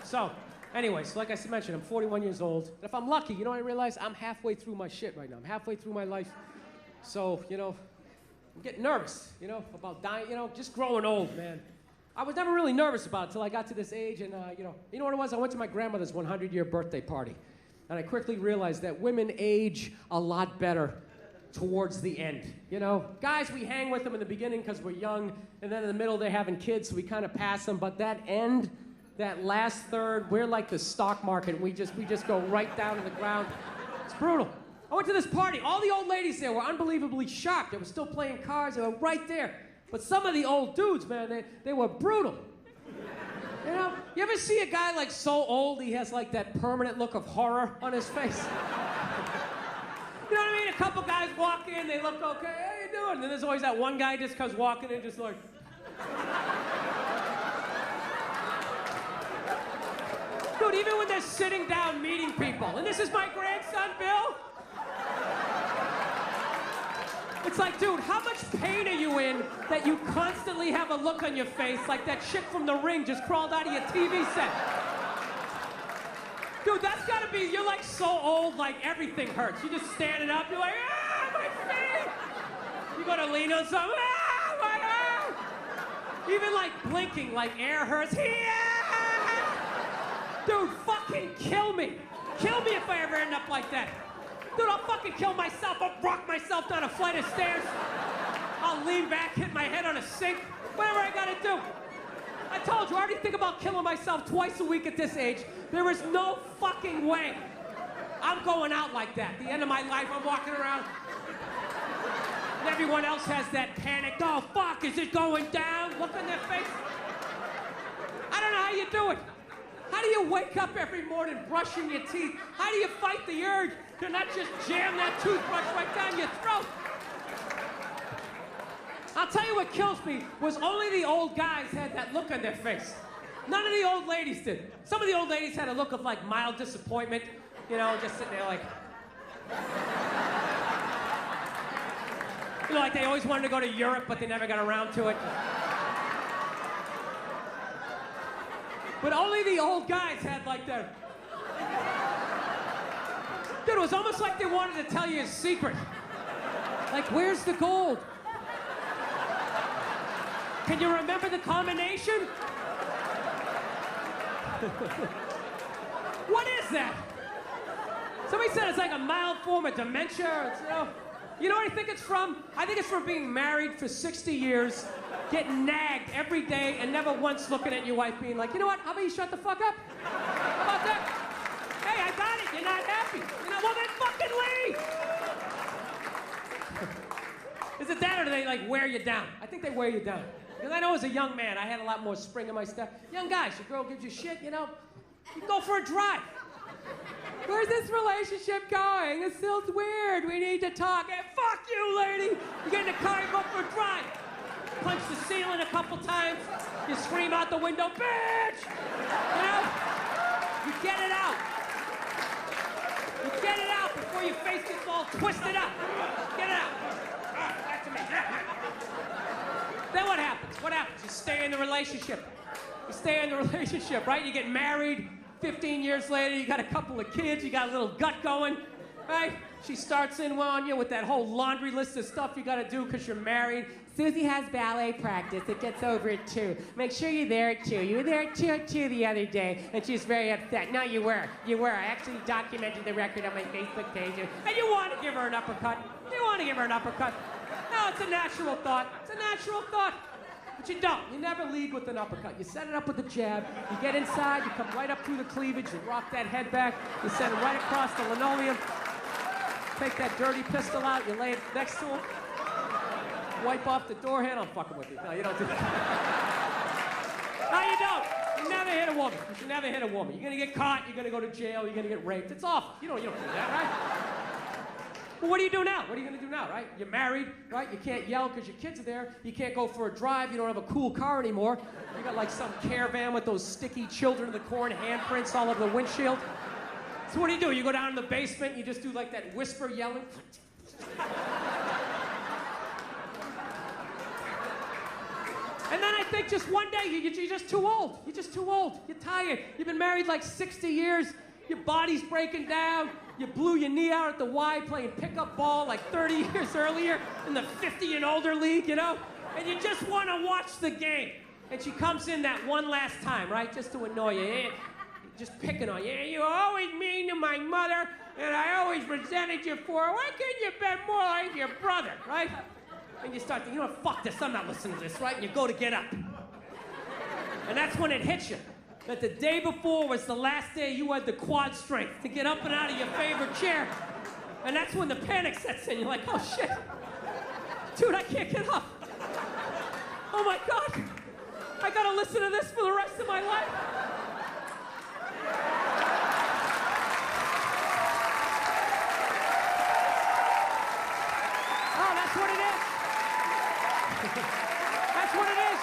So, anyways, like I mentioned, I'm 41 years old. And if I'm lucky, you know what I realize? I'm halfway through my shit right now. I'm halfway through my life. So, you know, I'm getting nervous, you know, about dying, you know, just growing old, man. I was never really nervous about it until I got to this age, and, you know what it was? I went to my grandmother's 100-year birthday party, and I quickly realized that women age a lot better towards the end. You know, guys, we hang with them in the beginning because we're young, and then in the middle they're having kids, so we kind of pass them, but that end, that last third, we're like the stock market. We just go right down to the ground. It's brutal. I went to this party. All the old ladies there were unbelievably shocked. They were still playing cards. They were right there. But some of the old dudes, man, they were brutal. You know, you ever see a guy like so old he has like that permanent look of horror on his face? You know what I mean? A couple guys walk in, they look okay. How you doing? And then there's always that one guy just comes walking in just like... Dude, even when they're sitting down meeting people, and this is my grandson, Bill. It's like, dude, how much pain are you in that you constantly have a look on your face like that chick from The Ring just crawled out of your TV set? Dude, that's gotta be, you're like so old, like everything hurts. You're just standing up, you're like, ah, my feet! You gotta lean on something, ah, my arm! Even like blinking, like air hurts, yeah! Dude, fucking kill me. Kill me if I ever end up like that. Dude, I'll fucking kill myself. I'll rock myself down a flight of stairs. I'll lean back, hit my head on a sink. Whatever I gotta do. I told you, I already think about killing myself twice a week at this age. There is no fucking way I'm going out like that. At the end of my life, I'm walking around. And everyone else has that panic. Oh, fuck, is it going down? Look on their face. I don't know how you do it. How do you wake up every morning brushing your teeth? How do you fight the urge to not just jam that toothbrush right down your throat? I'll tell you what kills me was only the old guys had that look on their face. None of the old ladies did. Some of the old ladies had a look of like mild disappointment, you know, just sitting there like... You know, like they always wanted to go to Europe, but they never got around to it. But only the old guys had like that. Dude, it was almost like they wanted to tell you a secret. Like, where's the gold? Can you remember the combination? What is that? Somebody said it's like a mild form of dementia. It's, you know what I think it's from? I think it's from being married for 60 years, getting nagged every day, and never once looking at your wife being like, you know what, how about you shut the fuck up? How about that? Hey, I got it, you're not happy. You know, well then fucking leave! Is it that, or do they like wear you down? I think they wear you down. Because I know as a young man, I had a lot more spring in my step. Young guys, your girl gives you shit, you know, you can go for a drive. Where's this relationship going? This feels weird. We need to talk. Hey, fuck you, lady. You get in the car, you go for a drive. Punch the ceiling a couple times. You scream out the window, bitch! You know? You get it out. You get it out before your face gets all twisted up. Get it out. Back to me. Then what happens? What happens? You stay in the relationship. You stay in the relationship, right? You get married. 15 years later, you got a couple of kids, you got a little gut going, right? She starts in on you with that whole laundry list of stuff you gotta do because you're married. Susie has ballet practice, it gets over it too. Make sure you're there too. You were there too the other day, and she's very upset. No, you were. I actually documented the record on my Facebook page. And you want to give her an uppercut. You want to give her an uppercut. No, it's a natural thought. It's a natural thought. But you don't. You never lead with an uppercut. You set it up with a jab. You get inside. You come right up through the cleavage. You rock that head back. You send it right across the linoleum. Take that dirty pistol out. You lay it next to him. Wipe off the door handle. I'm fucking with you. No, you don't do that. No, you don't. You never hit a woman. You should never hit a woman. You're going to get caught. You're going to go to jail. You're going to get raped. It's awful. You don't do that, right? Well, what do you do now? What are you going to do now, right? You're married, right? You can't yell because your kids are there. You can't go for a drive. You don't have a cool car anymore. You got like some caravan with those sticky children of the corn handprints all over the windshield. So what do? You go down in the basement, you just do like that whisper yelling. And then I think just one day, you're just too old. You're just too old. You're tired. You've been married like 60 years. Your body's breaking down. You blew your knee out at the Y playing pickup ball like 30 years earlier in the 50 and older league, you know? And you just want to watch the game. And she comes in that one last time, right? Just to annoy you. Yeah, just picking on you. Yeah, you were always mean to my mother, and I always resented you for her. Why couldn't you be more like your brother, right? And you start thinking, you know what, fuck this, I'm not listening to this, right? And you go to get up. And that's when it hits you. That the day before was the last day you had the quad strength to get up and out of your favorite chair. And that's when the panic sets in. You're like, oh shit. Dude, I can't get up. Oh my God. I gotta listen to this for the rest of my life. Oh, that's what it is. That's what it is.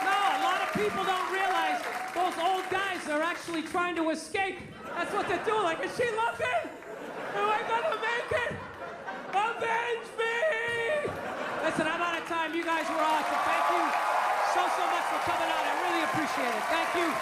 No, a lot of people don't realize those old guys are actually trying to escape. That's what they're doing. Like, is she looking? Am I gonna make it? Avenge me! Listen, I'm out of time. You guys were awesome. Thank you so much for coming out. I really appreciate it. Thank you.